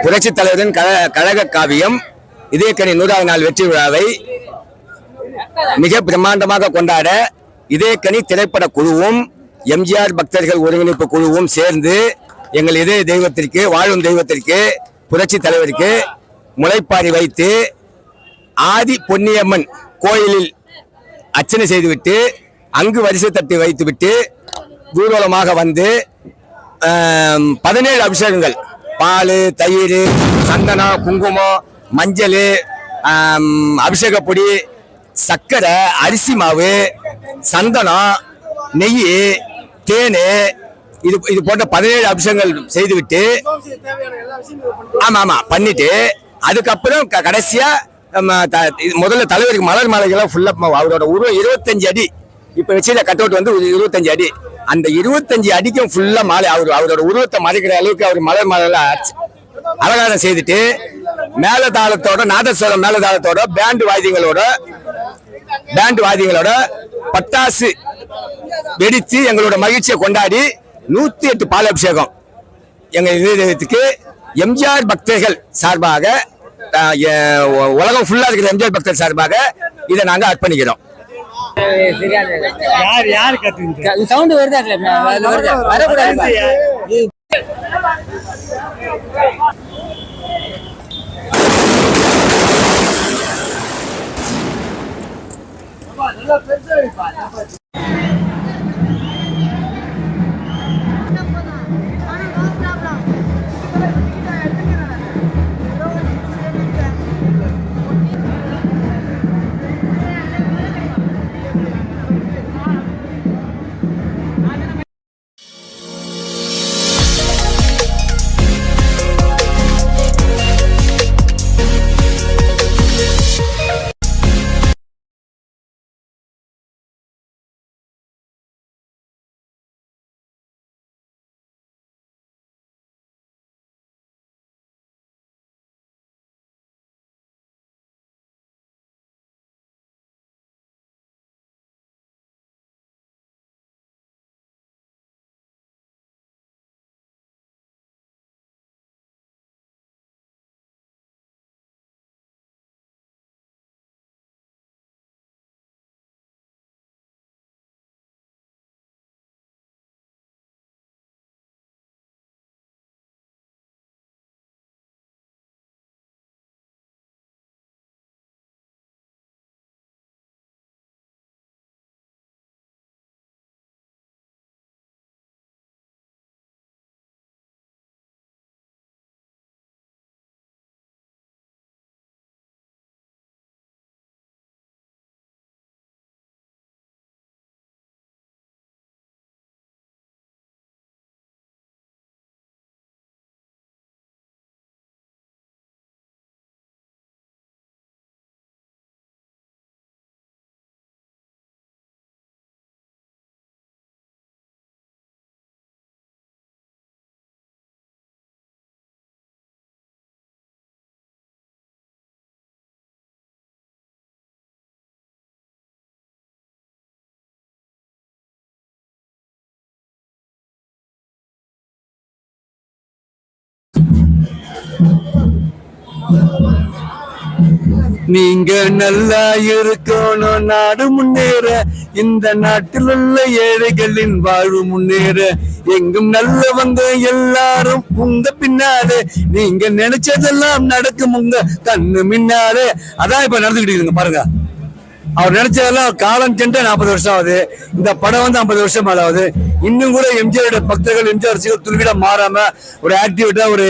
புரட்சி தலைவரின் கழக காவியம் இதயக்கனி 100வது நாள் வெற்றி விழாவை மிக பிரம்மாண்டமாக கொண்டாட இதயக்கனி திரைப்பட குழுவும் எம்ஜிஆர் பக்தர்கள் ஒருங்கிணைப்பு குழுவும் சேர்ந்து எங்கள் இதய தெய்வத்திற்கு வாழும் தெய்வத்திற்கு புரட்சி தலைவருக்கு முளைப்பாரி வைத்து ஆதி பொன்னியம்மன் கோயிலில் அர்ச்சனை செய்துவிட்டு அங்கு வரிசை தட்டி வைத்துவிட்டு ஊர்வலமாக வந்து 17 அபிஷேகங்கள் பால் தயிர் சந்தனம் குங்குமம் மஞ்சள் அபிஷேக பொடி சர்க்கரை அரிசி மாவு சந்தனம் நெய் தேன் இது போன்ற 17 அபிஷேகங்கள் செய்துவிட்டு ஆமா பண்ணிட்டு அதுக்கப்புறம் கடைசியா முதல்ல தலைவருக்கு மலர் மாலைகள்லாம் ஃபுல்லா அவரோட உருவம் 25 அடி இப்ப வச்ச கட் அவுட் வந்து 25 அடி அந்த 25 அடிக்கும் ஃபுல்லா மாலை அவரோட உருவத்தை மறைக்கிற அளவுக்கு அவர் மலர் மாலை அலங்காரம் செய்துட்டு மேலதாளத்தோட நாதஸ்வரம் மேலதாளத்தோட பேண்ட் வாத்தியங்களோட பட்டாசு வெடித்து எங்களோட மகிழ்ச்சியை கொண்டாடி 108 பால் அபிஷேகம் எங்க இதயத்துக்கு எம்ஜிஆர் பக்தர்கள் சார்பாக உலகம் ஃபுல்லா இருக்கிற எம்ஜிஆர் பக்தர்கள் சார்பாக இதை நாங்க அர்ப்பணிக்கிறோம். சவுண்ட் வருதா வரக்கூடாது. நீங்க நல்லா இருக்கணும், நாடு முன்னேற, இந்த நாட்டில் உள்ள ஏழைகளின் வாழ்வு முன்னேற, எங்கும் நல்லவங்க எல்லாரும் உங்க பின்னாலே, நீங்க நினைச்சதெல்லாம் நடக்கும் உங்க கண்ணு முன்னாலே. அதான் இப்ப நடந்துகிட்டு இருக்குங்க பாருங்க. அவர் நினைச்சதெல்லாம் காலம் சென்ற 40 வருஷம் ஆகுது. இந்த படம் வந்து 50 வருஷம் மேல ஆகுது. இன்னும் கூட எம்ஜிஆர் பக்தர்கள் எம்ஜிஆர் ரசிகர்கள் துல்லிட மாறாம ஒரு ஆக்டிவிட்டா ஒரு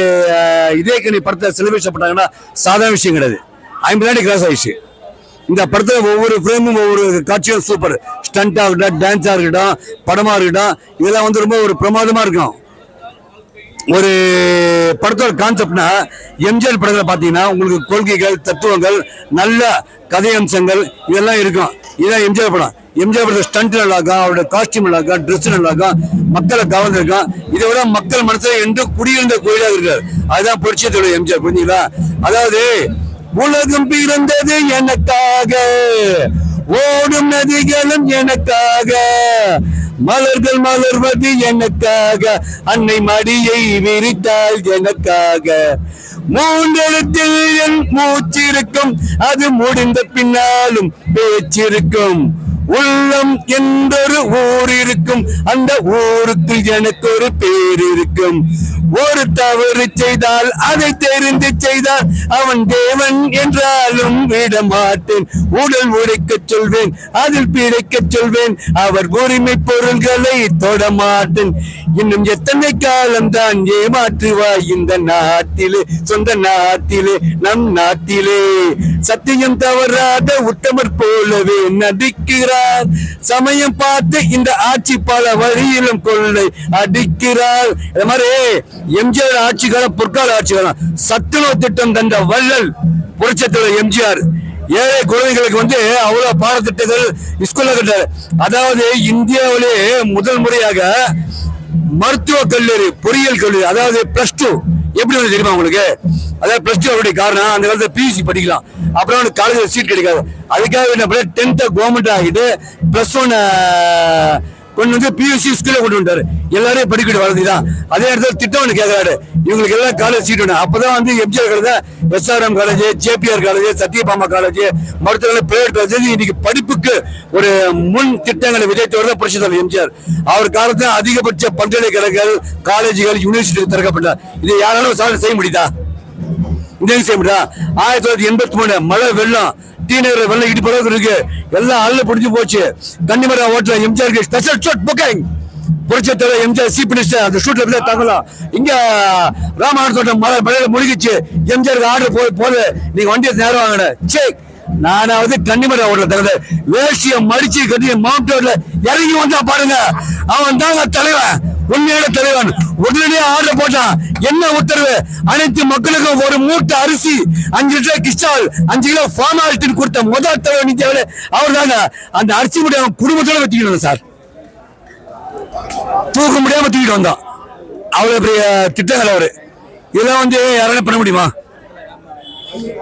இதயக்கனி படத்தை செலிப்ரேஷன் பண்ணாங்கன்னா சாதாரண விஷயம் கிடையாது. 50 நாடு கிராஸ் ஆயிடுச்சு. இந்த படத்துல ஒவ்வொரு ஃப்ரேமும் ஒவ்வொரு காட்சியும் சூப்பர். ஸ்டண்டா இருக்கட்டும், டான்ஸா இருக்கட்டும், படமா இருக்கட்டும், இதெல்லாம் வந்து ரொம்ப ஒரு பிரமாதமா இருக்கும். ஒரு படத்தோட கான்செப்ட்னா எம்ஜிஆர் படங்களை பார்த்தீங்கன்னா உங்களுக்கு கொள்கைகள், தத்துவங்கள், நல்ல கதை அம்சங்கள் இதெல்லாம் இருக்கும். இதுதான் எம்ஜிஆர் படம். எம்ஜிஆர் படத்தை ஸ்டண்ட் நல்லா இருக்கும், அவரோட காஸ்டியூம் நல்லா இருக்கும், ட்ரெஸ் நல்லா இருக்கும், மக்களை கவர்ந்திருக்கும். இதை விட மக்கள் மனசுல என்று குடியிருந்த கோயிலாக இருக்காரு. அதுதான் புரட்சியத்தோட எம்ஜிஆர். புரிஞ்சுங்களா? அதாவது உலகம் பிறந்தது எனக்காக, ஓடும் நதிகளும் எனக்காக, மலர்கள் மலர்வது எனக்காக, அன்னை மடியை விரித்தாள் எனக்காக. மூன்றெழுத்தில் என் மூச்சிருக்கும், அது முடிந்த பின்னாலும் பேச்சிருக்கும். உள்ளம் என்றொரு ஊர் இருக்கும், அந்த ஊருக்கு எனக்கு ஒரு பேர் இருக்கும். ஒரு தவறு செய்தால் அதை தெரிந்து செய்தால் அவன் தேவன் என்றாலும் விட மாட்டேன். உடல் உடைக்க சொல்வேன், அதில் பிழைக்க சொல்வேன், அவர் உரிமை பொருள்களை தொட மாட்டேன். இன்னும் எத்தனை காலம்தான் ஏமாற்றுவாய் இந்த நாட்டிலே, சொந்த நாட்டிலே, நம் நாட்டிலே. சத்தியம் தவறாத உத்தமர் போலவே நடிக்கிறார். சமயம் பார்த்து இந்த ஆட்சி பல வழியிலும் கொள்ளை அடிக்கிறார். இது மாதிரி எம்ஜிஆர் ஆட்சி காலம் பொற்கால ஆட்சி காலம். சத்துணவு திட்டம் தந்த வள்ளல் புரட்சித்தலைவர் எம்ஜிஆர். ஏழை குழந்தைகளுக்கு வந்து அவ்வளவு பாடத்திட்டங்கள் ஸ்கூல்ல கட்டாரு. அதாவது இந்தியாவிலே முதல் முறையாக மருத்துவ கல்லூரி, பொறியியல் கல்லூரி, அதாவது +2 எப்படி வந்து தெரியுமா உங்களுக்கு? அதாவது +2 அவருடைய காரணம் அந்த காலத்துல பியூசி படிக்கலாம், அப்புறம் காலேஜ் சீட் கிடைக்காது. அதுக்காக என்ன பண்ண 10th கவர்மெண்ட் ஆகிட்டு +1 கொண்டு வந்து பியூசி ஸ்கூல்ல கொண்டு வந்தாரு. எல்லாரையும் படிக்கிட்டு வரதுதான். அதே இடத்துல திட்டம் ஒன்று கேட்கிறாரு, இவங்களுக்கு எல்லாம் காலேஜ் சீட் வேணும். அப்பதான் வந்து MGR college, SRM college, JPR college, Sathyabama college, மருத்துவ பிரைவேட் காலேஜ், இன்னைக்கு படிப்புக்கு ஒரு முன் திட்டங்களை விஜயத்தோட புரட்சித்தலைவர் எம்ஜிஆர். அவர் காலத்தில் அதிகபட்ச பல்கலைக்கழகங்கள், காலேஜுகள், யூனிவர்சிட்டி திறக்கப்பட்டார். இதை யாராலும் சாதனை செய்ய முடியுதா? இந்த செய்ய முடியுதா? 1983 மழை வெள்ளம், டீநகர் வெள்ளம் இடிப்பு அளவுக்கு இருக்கு. எல்லாம் அள்ள புடிஞ்சு போச்சு. கன்னிமரா ஹோட்டல் எம்ஜிஆருக்கு ஸ்பெஷல் ஷூட் புக்கிங். புரட்சித்தலைவர் எம்ஜிஆர் சீஃப் மினிஸ்டர் அந்த ஷூட்ல போய் தங்கலாம். இங்க ராமநாத தோட்டம் மழையில முழுகிச்சு. எம்ஜிஆருக்கு ஆர்டர் போது நீங்க வண்டியை நேரம் வாங்கின செக். நானாவது கன்னிமரா ஹோட்டல் தகுந்த வேஷ்டிய மடிச்சு கட்டி மவுண்ட் ரோட்ல இறங்கி வந்தா பாருங்க, அவன் தாங்க தலைவன், உண்மையான தலைவன். உடனடியே ஆர்டர் போட்டான். என்ன உத்தரவு? அனைத்து மக்களுக்கும் ஒரு மூட்டை அரிசி, 5 லிட்டர் கிறிஸ்டால், 5 கிலோ ஃபார்மாலிட்டி கொடுத்த முதல் தலைவர் இந்தியாவில் அவர் தாங்க. அந்த அரிசி முடிய அவன் குடும்பத்தோட வச்சுக்கிட்டு சார், தூக்க முடியாம தூக்கிட்டு வந்தான். அவ்வளவு பெரிய திட்டங்கள் அவரு. இதெல்லாம் வந்து யாராலும் பண்ண முடியுமா?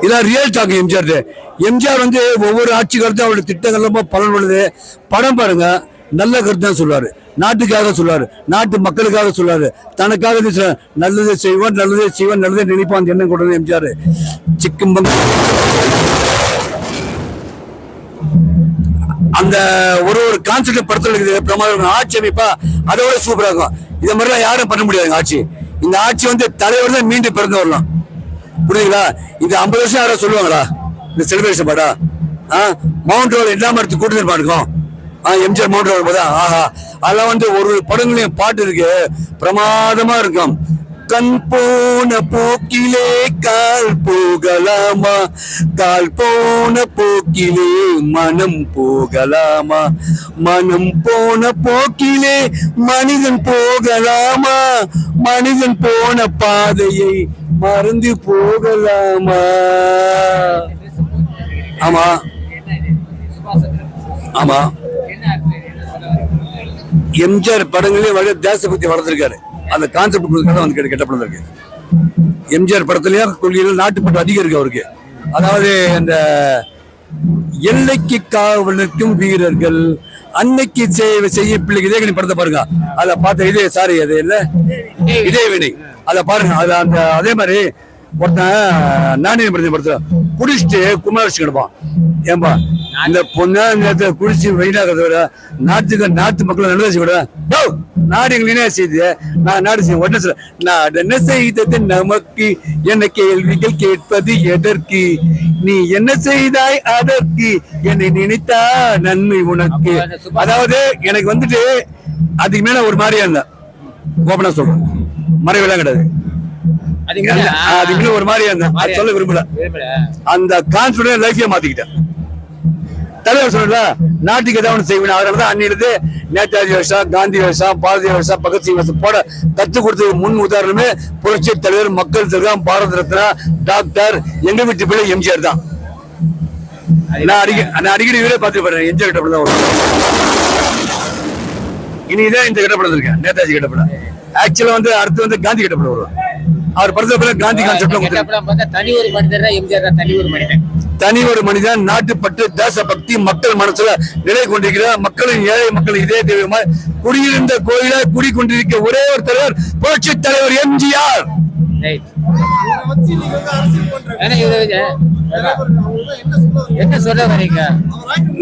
இதான் ரியல் டாக் எம்ஜிஆர். எம்ஜிஆர் வந்து ஒவ்வொரு ஆட்சி கருத்து அவருடைய திட்டங்கள் ரொம்ப பலன் உள்ளது. படம் பாருங்க, நல்ல கருத்து தான் சொல்லுவாரு, நாட்டுக்காக சொல்லுவாரு, நாட்டு மக்களுக்காக சொல்லுவாரு, தனக்காக நல்லதை செய்வான், நல்லதை செய்வான், நல்லதை நினைப்பான் எண்ணம் கொண்டது எம்ஜிஆர். சிக்கும்பங்க அந்த ஒரு கான்செப்ட் படத்தில் இருக்குது, பிரமாதம் ஆட்சி அமைப்பா அதோட சூப்பரா இருக்கும். இதை மாதிரிலாம் யாரும் பண்ண முடியாதுங்க ஆட்சி. இந்த ஆட்சி வந்து தலைவர் தான் மீண்டும் பிறந்து வரலாம். புரியுதுங்களா? இது 50 வருஷம் யாராவது சொல்லுவாங்களா இந்த செலிபிரேஷன் பாடா? மவுண்ட் ரோடு எல்லாமே எடுத்து கூட்டு இருக்கும். எம்ஜிஆர் மவுண்ட் ரோடு போதா, ஆஹா, அதெல்லாம் வந்து ஒரு படங்களையும் பாட்டு இருக்கு, பிரமாதமா இருக்கும். கண் போன போக்கிலே கால் போகலாமா, கால் போன போக்கிலே மனம் போகலாமா, மனம் போன போக்கிலே மனிதன் போகலாமா, மனிதன் போன பாதையை மறந்து போகலாமா. ஆமா ஆமா, எம்ஜிஆர் படங்களே தேசபக்தி வளர்த்திருக்காரு. அந்த கான்செப்ட் வந்து கெட்ட படம் இருக்கு. எம்ஜிஆர் படத்திலேயே கொள்கையில் நாட்டுப்பட்டு அதிகம் இருக்கு அவருக்கு. அதாவது அந்த எல்லைக்கு காவலுக்கும் வீரர்கள், அன்னைக்கு செய்ய பிள்ளைக்கு இதே படத்தை பாருங்க. அதை பார்த்த இதே சாரி அது இல்ல இதே வினை அதை பாருங்க. அது அந்த அதே மாதிரி ஒருத்தன் நாணயம் படத்துல குடிச்சிட்டு குமாரசி கிடப்பான். ஏன்பா இந்த பொண்ணா நேரத்தை குடிச்சு வெயிலாகிறத விட நாட்டு மக்களை நல்லதை செய்ய விட நாடு எங்களை செய்து நான் நாடு செய்ய உடனே சொல்ல, நான் என்ன செய்தது நமக்கு, என்ன கேள்விகள் கேட்பது எதற்கு, நீ என்ன செய்தாய் அதற்கு, என்னை நினைத்தா நன்மை உனக்கு. அதாவது எனக்கு வந்துட்டு அதுக்கு மேல ஒரு மாதிரியா இருந்தேன், ஓப்பனா சொல்றேன், மறைவெல்லாம் கிடையாது. அதுக்கு ஒரு மாதிரியா இருந்தேன், சொல்ல விரும்பல. அந்த கான்பிடன்ஸ் லைஃபையே மாத்திக்கிட்டேன். தலைவர் சொல்ல நாட்டுக்கு ஏதாவது ஒன்று செய்வேன். அதனாலதான் அன்னிலிருந்து நேதாஜி வருஷம், காந்தி வருஷம், பாரதிய வருஷம், பகத்சிங் வருஷம் போட கத்து கொடுத்த முன் உதாரணமே புரட்சி தலைவர், மக்கள் தலைவர், பாரத ரத்னா, டாக்டர், எங்க வீட்டு பிள்ளை எம்ஜிஆர் தான். நான் அடிக்கடி வீடியோ பார்த்து போறேன். எம்ஜிஆர் கிட்ட தான் வரும். இனிதான் இந்த கிட்ட படம் இருக்கேன், நேதாஜி கிட்ட படம். ஆக்சுவலா வந்து அடுத்து வந்து காந்தி கிட்ட படம் வரும். அவர் படத்துல காந்தி கான்செப்ட் தனி ஒரு மனிதர் எம்ஜிஆர், தனி ஒரு மனிதன். தனி ஒரு மனிதன், நாட்டுப்பற்று, தேசபக்தி மக்கள் மனசுல நிலை கொண்டிருக்கிறார். மக்களின் ஏழை மக்கள் இதே தெய்வமா குடியிருந்த கோயில குடிக்கொண்டிருக்க ஒரே ஒரு தலைவர் புரட்சி தலைவர் எம்ஜிஆர். என்ன சொல்ல வரீங்க?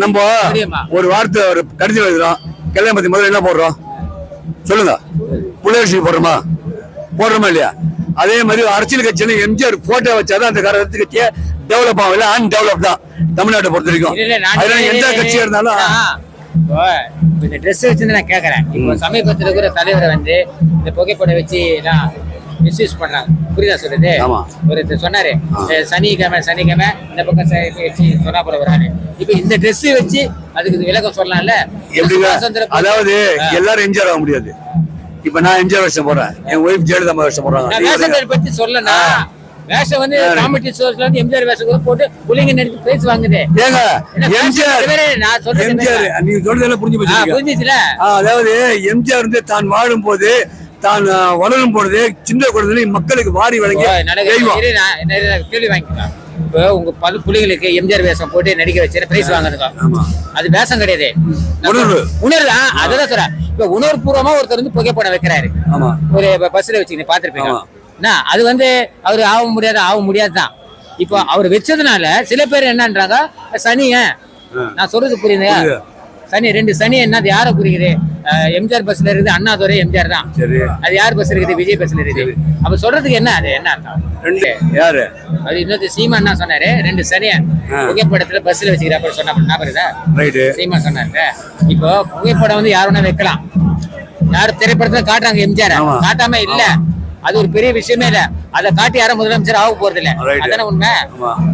நம்ம ஒரு வார்த்தை ஒரு கடிதம் எழுதுறோம், கல்யாணம் பத்தி முதல்ல என்ன போடுறோம் சொல்லுங்க? புள்ளி போடுறோமா இல்லையா? அதே மாதிரி அரசியல் கட்சியில எம்ஜிஆர் போட்டோ வச்சாதான் அந்த அரசியல் கட்சியை டெவலப் ஆகல, அன்டெவலப் தான் தமிழ்நாட்டை பொறுத்த வரைக்கும். அதனால எந்த கட்சியா இருந்தாலும் இந்த ட்ரெஸ் வச்சு நான் கேக்குறேன். இப்போ சமீபத்தில் இருக்கிற தலைவரை வந்து இந்த புகைப்படம் வச்சு எல்லாம் மிஸ்யூஸ் பண்றாங்க. புரியுதா சொல்றது? ஒரு சொன்னாரு சனிக்கிழமை இந்த பக்கம் வச்சு சொன்னா போல வராரு. இப்ப இந்த ட்ரெஸ் வச்சு அதுக்கு விளக்கம் சொல்லலாம்ல? அதாவது எல்லாரும் எம்ஜிஆர் ஆக முடியாது. இப்ப நான் எம்ஜிஆர் வருஷம் போறேன், என் ஒய்ஃப் ஜெயலலிதா வருஷம் போறாங்க. வேஷங்கள் பத்தி சொல்லனா வேஷம் வந்து காமெடி ஷோஸ்ல வந்து எம்ஜிஆர் வேஷம் போட்டு புள்ளைங்க நடிச்சு பேசி வாங்குது. ஏங்க எம்ஜிஆர் நான் சொல்றேன், எம்ஜிஆர் நீங்க சொல்றதெல்லாம் புரிஞ்சுச்சுல? அதாவது எம்ஜிஆர் வந்து தான் வாழும் போது தான் வளரும் பொழுது சின்ன குழந்தை மக்களுக்கு வாரி வழங்கி கேள்வி வாங்கிக்கலாம். இப்போ உங்க பல புள்ளிகளுக்கு எம்ஜிஆர் வேஷம் போட்டு நடிக்க வச்சு பிரைஸ் வாங்குறதுங்க. அது வேஷம் கிடையாது, உணர்வு. அதான் சொல்றேன். இப்ப உணர்வுபூர்வமா ஒருத்தர் வந்து புகைப்படம் வைக்கிறாரு ஒரு பஸ்ல வச்சுக்கிட்டு பாத்துருப்பீங்க. அது வந்து அவரு ஆக முடியாதுதான். இப்போ அவர் வச்சதுனால சில பேர் என்னன்றாங்க சனிய. நான் சொல்றது புரியுதுங்க? சனி ரெண்டு சனி என்ன, அது யாரை குறிக்குது? எம்ஜிஆர் பஸ்ல இருக்குது அண்ணாதுரை எம்ஜிஆர் தான். அது யார் பஸ்ல இருக்குது? விஜய் பஸ்ல இருக்குது. அப்ப சொல்றதுக்கு என்ன அது என்ன அர்த்தம்? ரெண்டு யாரு? அது இன்னொரு சீமா என்ன சொன்னாரு, ரெண்டு சனிய புகைப்படத்துல பஸ்ல வச்சுக்கிறப்ப சொன்னா சீமா சொன்னாரு. இப்போ புகைப்படம் வந்து யாருன்னா வைக்கலாம், யாரும் திரைப்படத்துல காட்டுறாங்க எம்ஜிஆர், காட்டாம இல்ல. அது ஒரு பெரிய விஷயமே இல்ல. அதை காட்டி யாரும் முதலமைச்சர் ஆக போறது இல்ல. அதான உண்மை.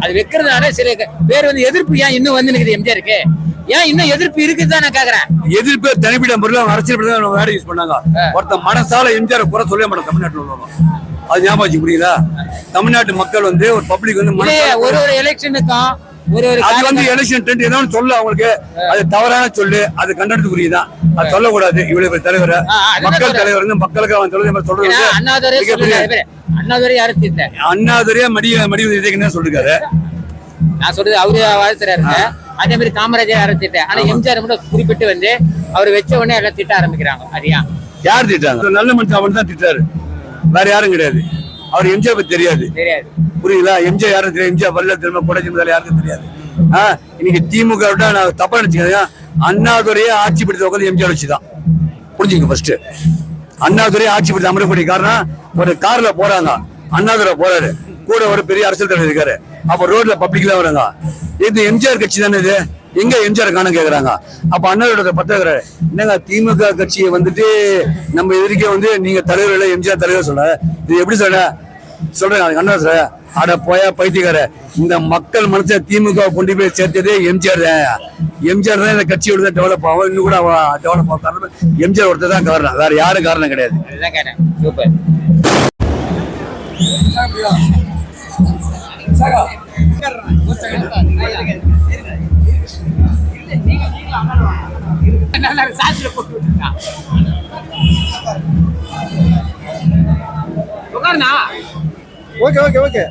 அது வைக்கிறதுனால சில பேர் வந்து எதிர்ப்பு ஏன் இன்னும் வந்து நிக்குது எம்ஜிஆருக்கு? ஏன் இன்னும் எதிர்ப்பு இருக்குதான் நான் கேக்குறேன். எதிர்ப்பு தனிப்பிட முறையில் அரசியல் வேலை யூஸ் பண்ணாங்க. ஒருத்த மனசால எம்ஜிஆர் குறை சொல்ல மாட்டாங்க தமிழ்நாட்டில் உள்ளவங்க. அது ஞாபகம் வச்சு புரியுதா? தமிழ்நாட்டு மக்கள் வந்து ஒரு பப்ளிக் வந்து ஒரு எலெக்ஷனுக்கும் அது வந்து எலெக்ஷன் ட்ரெண்ட் ஏதாவது சொல்ல அவங்களுக்கு அது தவறான சொல்லு, அது கண்டனத்துக்கு புரியுதா? அது சொல்லக்கூடாது. இவ்வளவு தலைவர் மக்கள் தலைவர் வந்து மக்களுக்கு அவன் சொல்றது அண்ணாதுரையா மடிவு சொல்லிருக்காரு. நான் சொல்றது அவரு வாழ்த்துறாரு. அதே மாதிரி காமராஜர் யாரும் திட்ட, ஆனா எம்ஜிஆர் மட்டும் குறிப்பிட்டு வந்து அவர் வச்ச உடனே எல்லாம் திட்ட ஆரம்பிக்கிறாங்க. அது யார் திட்டாங்க? நல்ல மனுஷன் அவன் தான் திட்டாரு, வேற யாரும் கிடையாது. அவர் எம்ஜிஆர் பத்தி தெரியாது. புரியுதா? எம்ஜிஆர் யாரும் தெரியாது. எம்ஜிஆர் வரல திரும்ப கூட யாருக்கும் தெரியாது. இன்னைக்கு திமுக நான் தப்பா நினைச்சுக்காங்க. அண்ணாதுரையே ஆட்சி பிடித்த உட்காந்து எம்ஜிஆர் வச்சுதான் புரிஞ்சுங்க. ஃபர்ஸ்ட் அண்ணாதுரையே ஆட்சி பிடித்த அமரக்கூடிய காரணம், ஒரு கார்ல போறாங்க, அண்ணாதுரை போறாரு, கூட ஒரு பெரிய அரசியல் தலைவர் இருக்காரு. அப்ப ரோட்ல பப்ளிக்ல வராங்க. இது எம்ஜிஆர் கட்சி தானே, இது எங்க எம்ஜிஆர் காண கேக்குறாங்க. அப்ப அண்ணாவோட பத்திரிக்கிறாரு, என்னங்க திமுக கட்சியை வந்துட்டு நம்ம எதிர்க்க வந்து நீங்க தலைவர் எம்ஜிஆர் தலைவர் சொல்ற, இது எப்படி சொல்றேன் அண்ணா சார்? அட போயா பைத்தியக்கார, இந்த மக்கள் மனசை திமுக கொண்டு போய் சேர்த்ததே எம்ஜிஆர் தான். எம்ஜிஆர் தான் இந்த கட்சியோட தான் டெவலப் ஆகும். இன்னும் கூட டெவலப் ஆகும். எம்ஜிஆர் ஒருத்தர் தான் காரணம், வேற யாரும் காரணம் கிடையாது. சூப்பர். Okay okay okay.